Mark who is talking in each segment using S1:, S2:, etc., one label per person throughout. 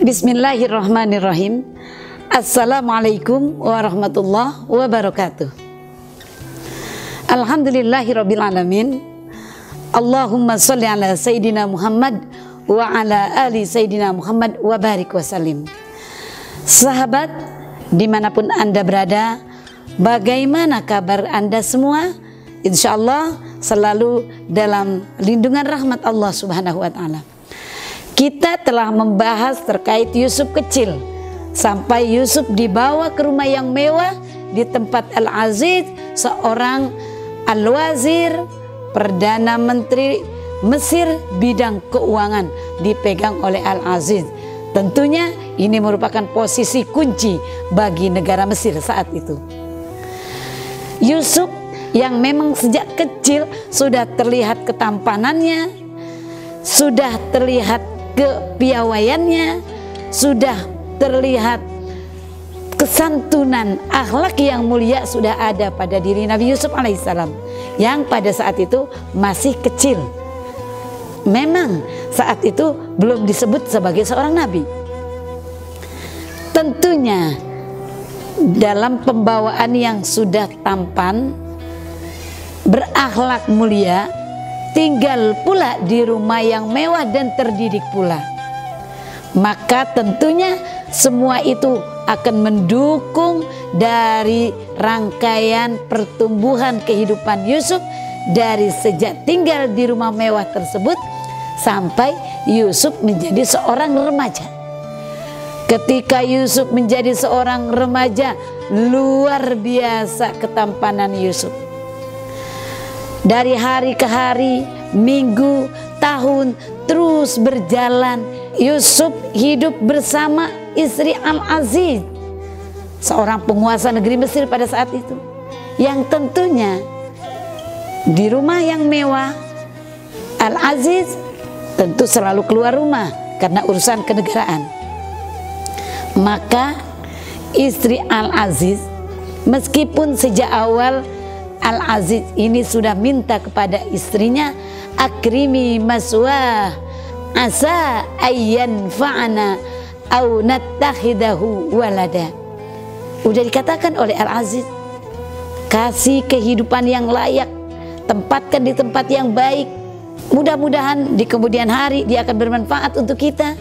S1: Bismillahirrahmanirrahim. Assalamualaikum warahmatullahi wabarakatuh. Alhamdulillahirrabbilalamin. Allahumma sholli ala Sayyidina Muhammad wa ala ali Sayyidina Muhammad wa barik wasallim. Sahabat, dimanapun Anda berada, bagaimana kabar Anda semua? Insya Allah selalu dalam lindungan rahmat Allah Subhanahu wa Ta'ala. Kita telah membahas terkait Yusuf kecil sampai Yusuf dibawa ke rumah yang mewah di tempat Al-Aziz, seorang Al-Wazir, Perdana Menteri Mesir bidang keuangan, dipegang oleh Al-Aziz. Tentunya ini merupakan posisi kunci bagi negara Mesir saat itu. Yusuf yang memang sejak kecil sudah terlihat ketampanannya, sudah terlihat kepiawaiannya, sudah terlihat kesantunan, akhlak yang mulia sudah ada pada diri Nabi Yusuf alaihissalam yang pada saat itu masih kecil. Memang saat itu belum disebut sebagai seorang nabi. Tentunya dalam pembawaan yang sudah tampan, berakhlak mulia, tinggal pula di rumah yang mewah dan terdidik pula, maka tentunya semua itu akan mendukung dari rangkaian pertumbuhan kehidupan Yusuf dari sejak tinggal di rumah mewah tersebut sampai Yusuf menjadi seorang remaja. Ketika Yusuf menjadi seorang remaja, luar biasa ketampanan Yusuf. Dari hari ke hari, minggu, tahun terus berjalan. Yusuf hidup bersama istri Al-Aziz, seorang penguasa negeri Mesir pada saat itu, yang tentunya di rumah yang mewah. Al-Aziz tentu selalu keluar rumah karena urusan kenegaraan. Maka istri Al-Aziz, meskipun sejak awal Al-Aziz ini sudah minta kepada istrinya, akrimi maswah asa ayyan fa'ana au nattakhidahu walada. Udah dikatakan oleh Al-Aziz, kasih kehidupan yang layak, tempatkan di tempat yang baik, mudah-mudahan di kemudian hari dia akan bermanfaat untuk kita,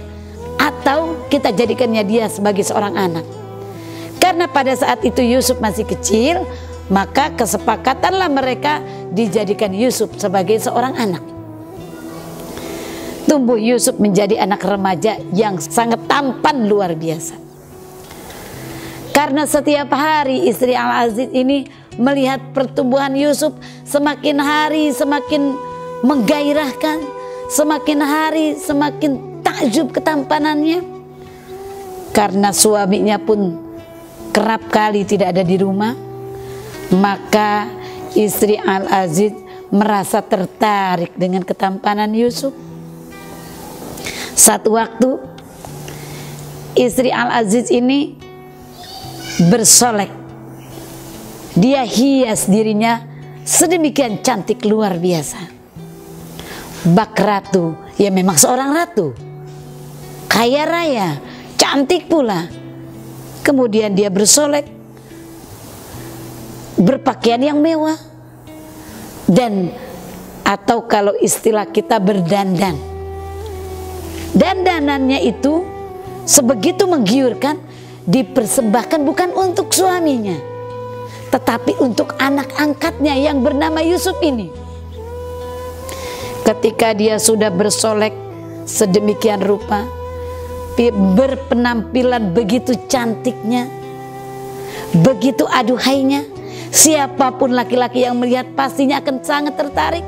S1: atau kita jadikannya dia sebagai seorang anak. Karena pada saat itu Yusuf masih kecil, maka kesepakatanlah mereka dijadikan Yusuf sebagai seorang anak. Tumbuh Yusuf menjadi anak remaja yang sangat tampan luar biasa. Karena setiap hari istri Al-Aziz ini melihat pertumbuhan Yusuf semakin hari semakin menggairahkan, semakin hari semakin takjub ketampanannya. Karena suaminya pun kerap kali tidak ada di rumah, maka istri Al-Aziz merasa tertarik dengan ketampanan Yusuf. Satu waktu istri Al-Aziz ini bersolek. Dia hias dirinya sedemikian cantik luar biasa. Bak ratu, ya memang seorang ratu, kaya raya, cantik pula. Kemudian dia bersolek, berpakaian yang mewah, dan atau kalau istilah kita berdandan. Dandanannya itu sebegitu menggiurkan, dipersembahkan bukan untuk suaminya, tetapi untuk anak angkatnya yang bernama Yusuf ini. Ketika dia sudah bersolek sedemikian rupa, berpenampilan begitu cantiknya, begitu aduhainya, siapapun laki-laki yang melihat pastinya akan sangat tertarik.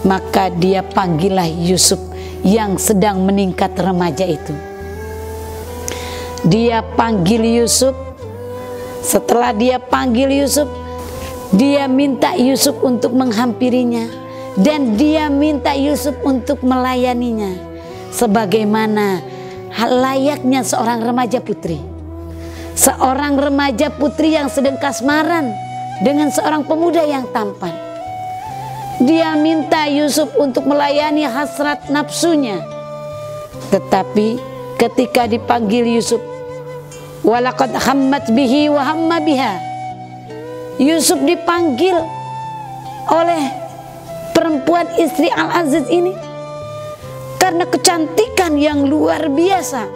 S1: Maka dia panggillah Yusuf yang sedang meningkat remaja itu. Dia panggil Yusuf. Setelah dia panggil Yusuf, dia minta Yusuf untuk menghampirinya, dan dia minta Yusuf untuk melayaninya sebagaimana layaknya seorang remaja putri. Seorang remaja putri yang sedang kasmaran dengan seorang pemuda yang tampan. Dia minta Yusuf untuk melayani hasrat nafsunya, tetapi ketika dipanggil Yusuf, walaqad hammat bihi wa hamma biha. Yusuf dipanggil oleh perempuan istri Al-Aziz ini karena kecantikan yang luar biasa,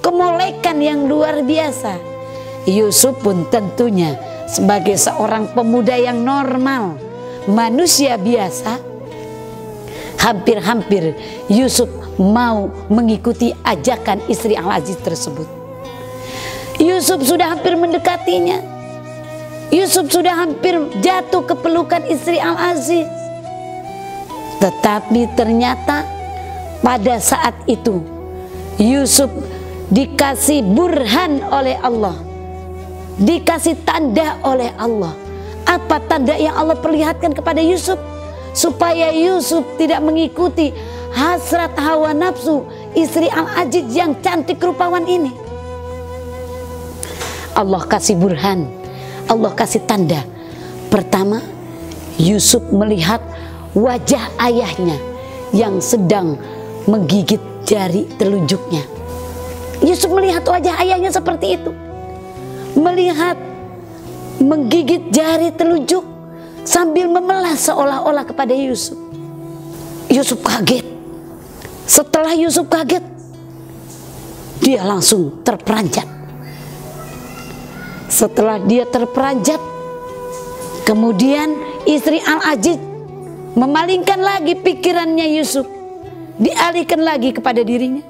S1: kemolekan yang luar biasa. Yusuf pun tentunya sebagai seorang pemuda yang normal, manusia biasa, hampir-hampir Yusuf mau mengikuti ajakan istri Al-Aziz tersebut. Yusuf sudah hampir mendekatinya. Yusuf sudah hampir jatuh ke pelukan istri Al-Aziz. Tetapi ternyata pada saat itu Yusuf dikasih burhan oleh Allah, dikasih tanda oleh Allah. Apa tanda yang Allah perlihatkan kepada Yusuf? Supaya Yusuf tidak mengikuti hasrat hawa nafsu istri Al-Aziz yang cantik rupawan ini. Allah kasih burhan, Allah kasih tanda. Pertama, Yusuf melihat wajah ayahnya yang sedang menggigit jari telunjuknya. Yusuf melihat wajah ayahnya seperti itu, melihat menggigit jari telunjuk sambil memelas seolah-olah kepada Yusuf. Yusuf kaget. Setelah Yusuf kaget, dia langsung terperanjat. Setelah dia terperanjat, kemudian istri Al-Aziz memalingkan lagi pikirannya Yusuf, dialihkan lagi kepada dirinya.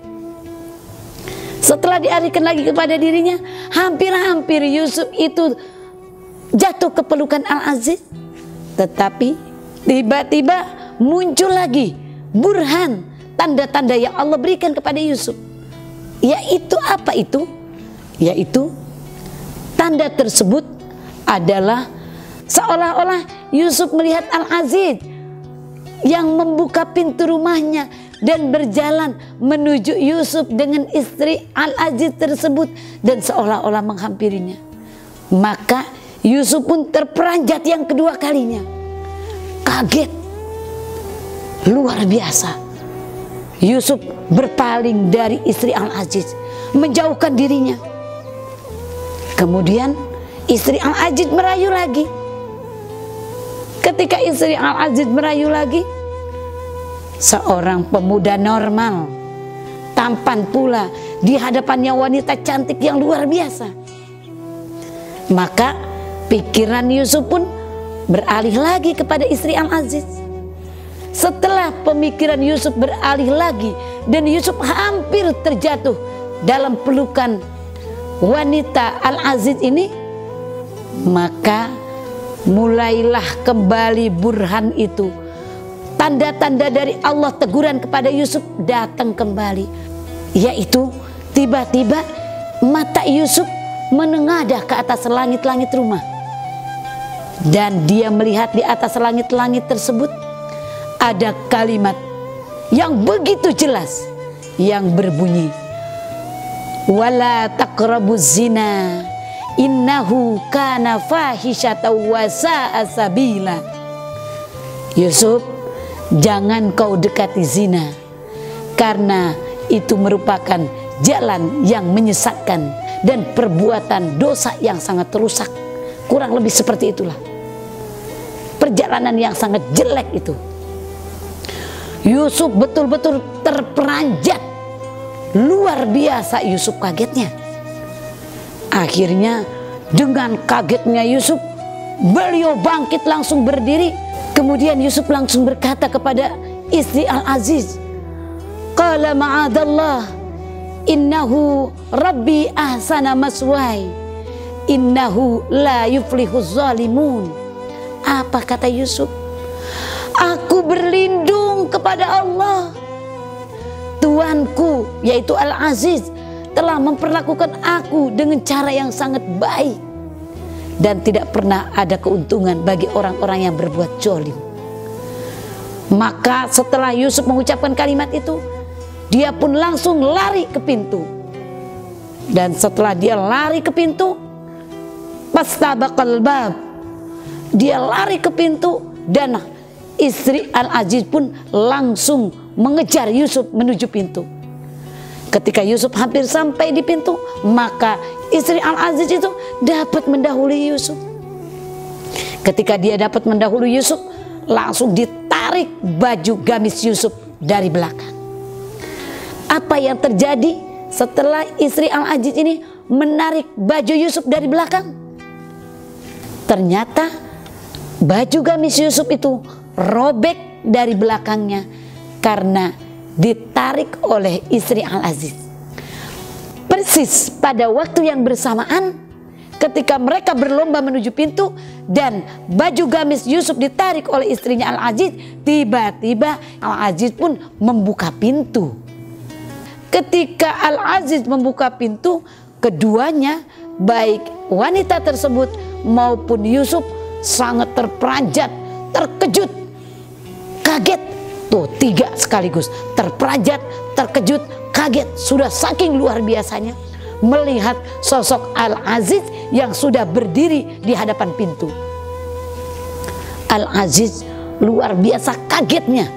S1: Setelah dialihkan lagi kepada dirinya, hampir-hampir Yusuf itu jatuh ke pelukan Al-Aziz. Tetapi tiba-tiba muncul lagi burhan, tanda-tanda yang Allah berikan kepada Yusuf. Yaitu apa itu? Yaitu tanda tersebut adalah seolah-olah Yusuf melihat Al-Aziz yang membuka pintu rumahnya dan berjalan menuju Yusuf dengan istri Al-Aziz tersebut dan seolah-olah menghampirinya. Maka Yusuf pun terperanjat yang kedua kalinya. Kaget luar biasa. Yusuf berpaling dari istri Al-Aziz, menjauhkan dirinya. Kemudian istri Al-Aziz merayu lagi. Ketika istri Al-Aziz merayu lagi, seorang pemuda normal, tampan pula, di hadapannya wanita cantik yang luar biasa. Maka pikiran Yusuf pun beralih lagi kepada istri Al-Aziz. Setelah pemikiran Yusuf beralih lagi dan Yusuf hampir terjatuh dalam pelukan wanita Al-Aziz ini, maka mulailah kembali burhan itu. Tanda-tanda dari Allah, teguran kepada Yusuf datang kembali. Yaitu tiba-tiba mata Yusuf menengadah ke atas langit-langit rumah. Dan dia melihat di atas langit-langit tersebut ada kalimat yang begitu jelas yang berbunyi, wala taqrabuz zina innahu kana fahisyatan wa sa'a sabila. Yusuf, jangan kau dekati zina, karena itu merupakan jalan yang menyesatkan dan perbuatan dosa yang sangat rusak. Kurang lebih seperti itulah perjalanan yang sangat jelek itu. Yusuf betul-betul terperanjat. Luar biasa Yusuf kagetnya. Akhirnya dengan kagetnya Yusuf, beliau bangkit langsung berdiri. Kemudian Yusuf langsung berkata kepada istri Al-Aziz, qala ma'adallah innahu rabbi ahsana maswai innahu la yuflihuz zalimun. Apa kata Yusuf? Aku berlindung kepada Allah. Tuanku yaitu Al-Aziz telah memperlakukan aku dengan cara yang sangat baik, dan tidak pernah ada keuntungan bagi orang-orang yang berbuat zalim. Maka setelah Yusuf mengucapkan kalimat itu, dia pun langsung lari ke pintu. Dan setelah dia lari ke pintu, pastabaqal bab, dia lari ke pintu, dan istri Al-Aziz pun langsung mengejar Yusuf menuju pintu. Ketika Yusuf hampir sampai di pintu, maka istri Al-Aziz itu dapat mendahului Yusuf. Ketika dia dapat mendahului Yusuf, langsung ditarik baju gamis Yusuf dari belakang. Apa yang terjadi setelah istri Al-Aziz ini menarik baju Yusuf dari belakang? Ternyata baju gamis Yusuf itu robek dari belakangnya karena ditarik oleh istri Al-Aziz. Persis pada waktu yang bersamaan ketika mereka berlomba menuju pintu dan baju gamis Yusuf ditarik oleh istrinya Al-Aziz, tiba-tiba Al-Aziz pun membuka pintu. Ketika Al-Aziz membuka pintu, keduanya, baik wanita tersebut maupun Yusuf, sangat terperanjat, terkejut, kaget. Tuh, 3 sekaligus, terperanjat, terkejut, kaget, sudah saking luar biasanya melihat sosok Al-Aziz yang sudah berdiri di hadapan pintu. Al-Aziz luar biasa kagetnya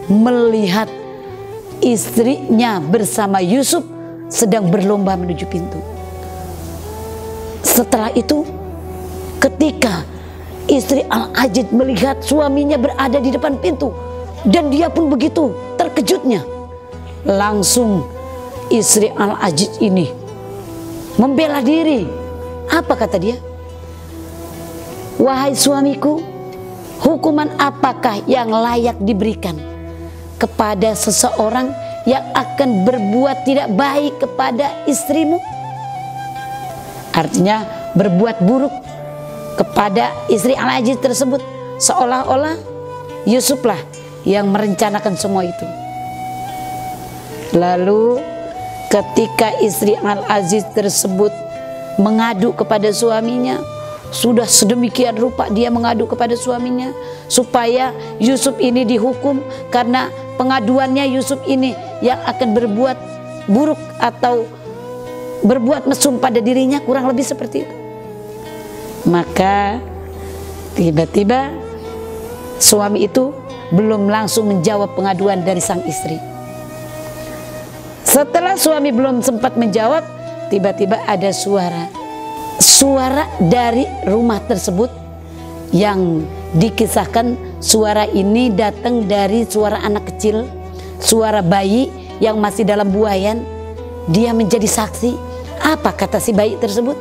S1: melihat istrinya bersama Yusuf sedang berlomba menuju pintu. Setelah itu, ketika istri Al-Aziz melihat suaminya berada di depan pintu, dan dia pun begitu terkejutnya, langsung istri Al-Aziz ini membela diri. Apa kata dia? Wahai suamiku, hukuman apakah yang layak diberikan kepada seseorang yang akan berbuat tidak baik kepada istrimu? Artinya berbuat buruk kepada istri Al-Aziz tersebut, seolah-olah Yusuflah yang merencanakan semua itu. Lalu ketika istri Al-Aziz tersebut mengadu kepada suaminya, sudah sedemikian rupa dia mengadu kepada suaminya supaya Yusuf ini dihukum karena pengaduannya Yusuf ini yang akan berbuat buruk atau berbuat mesum pada dirinya, kurang lebih seperti itu. Maka tiba-tiba suami itu belum langsung menjawab pengaduan dari sang istri. Setelah suami belum sempat menjawab, tiba-tiba ada suara dari rumah tersebut yang dikisahkan suara ini datang dari suara anak kecil, suara bayi yang masih dalam buayan. Dia menjadi saksi. Apa kata si bayi tersebut?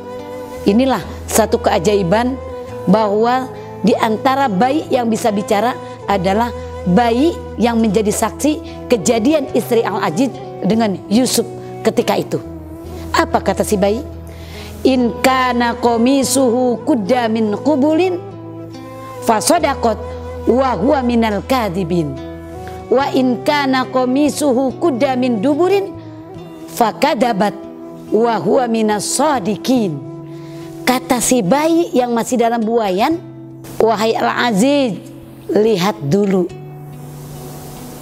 S1: Inilah satu keajaiban bahwa di antara bayi yang bisa bicara adalah bayi yang menjadi saksi kejadian istri Al-Aziz dengan Yusuf ketika itu. Apa kata si bayi? In kana qamisuhu qudda min qubulin fasadaqat wa huwa minal kadhibin wa in kana qamisuhu qudda min duburin fakadabat wa huwa minas shadiqin. Kata si bayi yang masih dalam buayan, wahai Al-Aziz, lihat dulu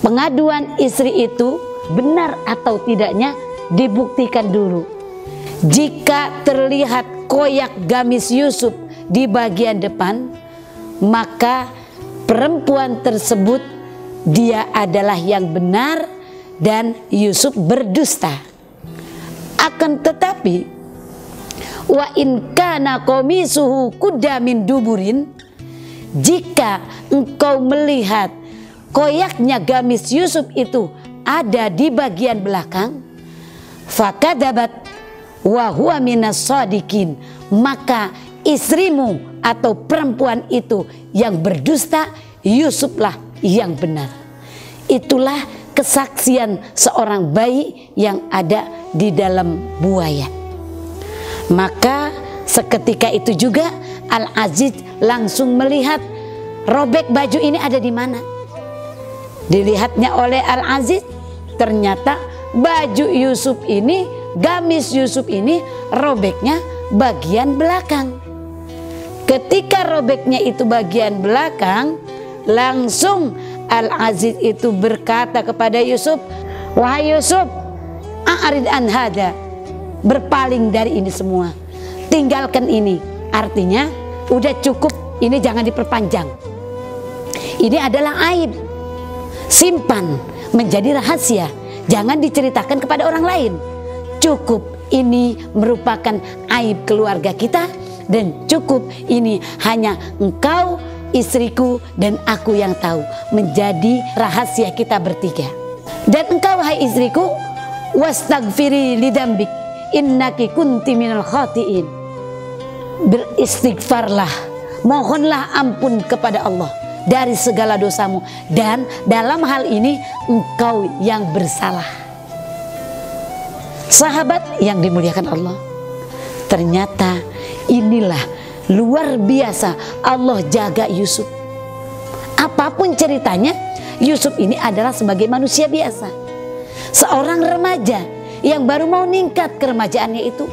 S1: pengaduan istri itu benar atau tidaknya, dibuktikan dulu. Jika terlihat koyak gamis Yusuf di bagian depan, maka perempuan tersebut dia adalah yang benar dan Yusuf berdusta. Akan tetapi wa in kana qamisuhu qudda min duburin, jika engkau melihat koyaknya gamis Yusuf itu ada di bagian belakang, fakadabat wa huwa minas shadiqin, maka istrimu atau perempuan itu yang berdusta, Yusuflah yang benar. Itulah kesaksian seorang bayi yang ada di dalam buaya. Maka seketika itu juga Al-Aziz langsung melihat robek baju ini ada di mana. Dilihatnya oleh Al-Aziz, ternyata baju Yusuf ini, gamis Yusuf ini robeknya bagian belakang. Ketika robeknya itu bagian belakang, langsung Al-Aziz itu berkata kepada Yusuf, wahai Yusuf, a'rid an hada, berpaling dari ini semua, tinggalkan ini. Artinya udah cukup, ini jangan diperpanjang. Ini adalah aib, simpan menjadi rahasia, jangan diceritakan kepada orang lain. Cukup ini merupakan aib keluarga kita, dan cukup ini hanya engkau, istriku, dan aku yang tahu, menjadi rahasia kita bertiga. Dan engkau, hai istriku, wastagfiri lidambik innaki kunti minal khati'in. Beristighfarlah, mohonlah ampun kepada Allah dari segala dosamu, dan dalam hal ini engkau yang bersalah. Sahabat yang dimuliakan Allah, ternyata inilah luar biasa Allah jaga Yusuf. Apapun ceritanya, Yusuf ini adalah sebagai manusia biasa, seorang remaja yang baru mau ningkat keremajaannya itu,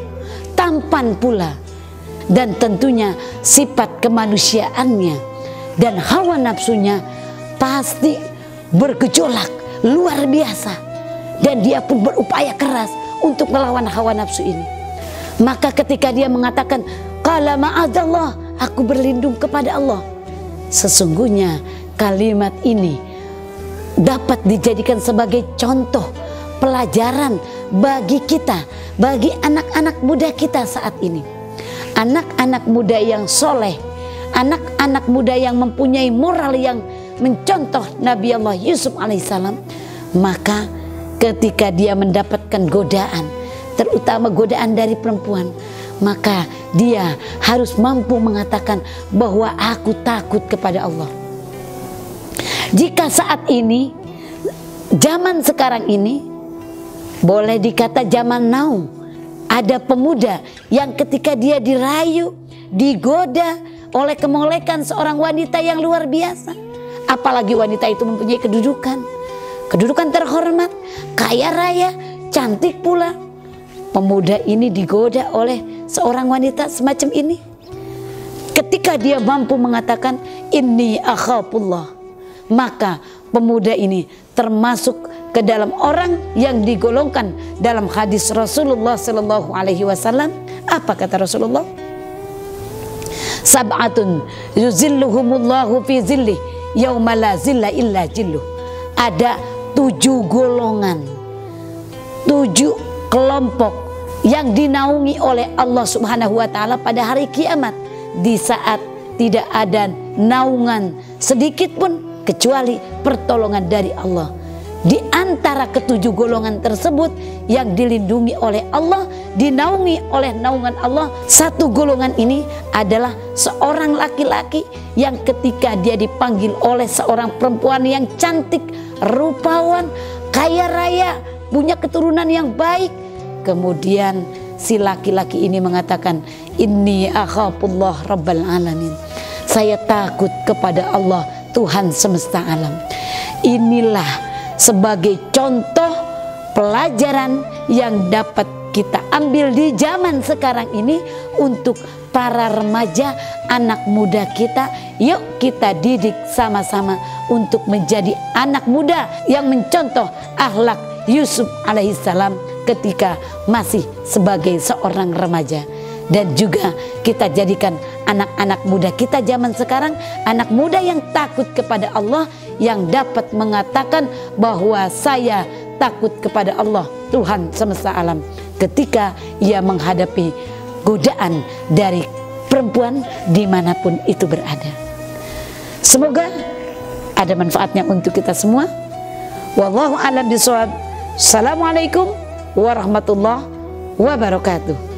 S1: tampan pula, dan tentunya sifat kemanusiaannya dan hawa nafsunya pasti bergejolak luar biasa, dan dia pun berupaya keras untuk melawan hawa nafsu ini. Maka ketika dia mengatakan qala ma'adzallah, aku berlindung kepada Allah, sesungguhnya kalimat ini dapat dijadikan sebagai contoh pelajaran bagi kita, bagi anak-anak muda kita saat ini. Anak-anak muda yang soleh, anak-anak muda yang mempunyai moral yang mencontoh Nabi Allah Yusuf alaihissalam. Maka ketika dia mendapatkan godaan, terutama godaan dari perempuan, maka dia harus mampu mengatakan bahwa aku takut kepada Allah. Jika saat ini, zaman sekarang ini, boleh dikata zaman now, ada pemuda yang ketika dia dirayu, digoda oleh kemolekan seorang wanita yang luar biasa, apalagi wanita itu mempunyai kedudukan terhormat, kaya raya, cantik pula. Pemuda ini digoda oleh seorang wanita semacam ini. Ketika dia mampu mengatakan inni akhafullah, maka pemuda ini termasuk ke dalam orang yang digolongkan dalam hadis Rasulullah Sallallahu Alaihi Wasallam. Apa kata Rasulullah? Sab'atun yuzilluhumullahu fi zillih yauma la zilla illa jilluh. Ada 7 golongan, 7 kelompok yang dinaungi oleh Allah Subhanahu wa taala pada hari kiamat, di saat tidak ada naungan sedikit pun kecuali pertolongan dari Allah. Di antara ke-7 golongan tersebut yang dilindungi oleh Allah, dinaungi oleh naungan Allah, satu golongan ini adalah seorang laki-laki yang ketika dia dipanggil oleh seorang perempuan yang cantik, rupawan, kaya raya, punya keturunan yang baik, kemudian si laki-laki ini mengatakan inni akhafullah rabbal alamin, saya takut kepada Allah Tuhan semesta alam. Inilah sebagai contoh pelajaran yang dapat kita ambil di zaman sekarang ini untuk para remaja, anak muda kita. Yuk kita didik sama-sama untuk menjadi anak muda yang mencontoh akhlak Yusuf alaihissalam ketika masih sebagai seorang remaja. Dan juga kita jadikan anak-anak muda kita zaman sekarang anak muda yang takut kepada Allah, yang dapat mengatakan bahwa saya takut kepada Allah Tuhan semesta alam ketika ia menghadapi godaan dari perempuan dimanapun itu berada. Semoga ada manfaatnya untuk kita semua. Wallahu a'lam bishawab. Assalamualaikum warahmatullahi wabarakatuh.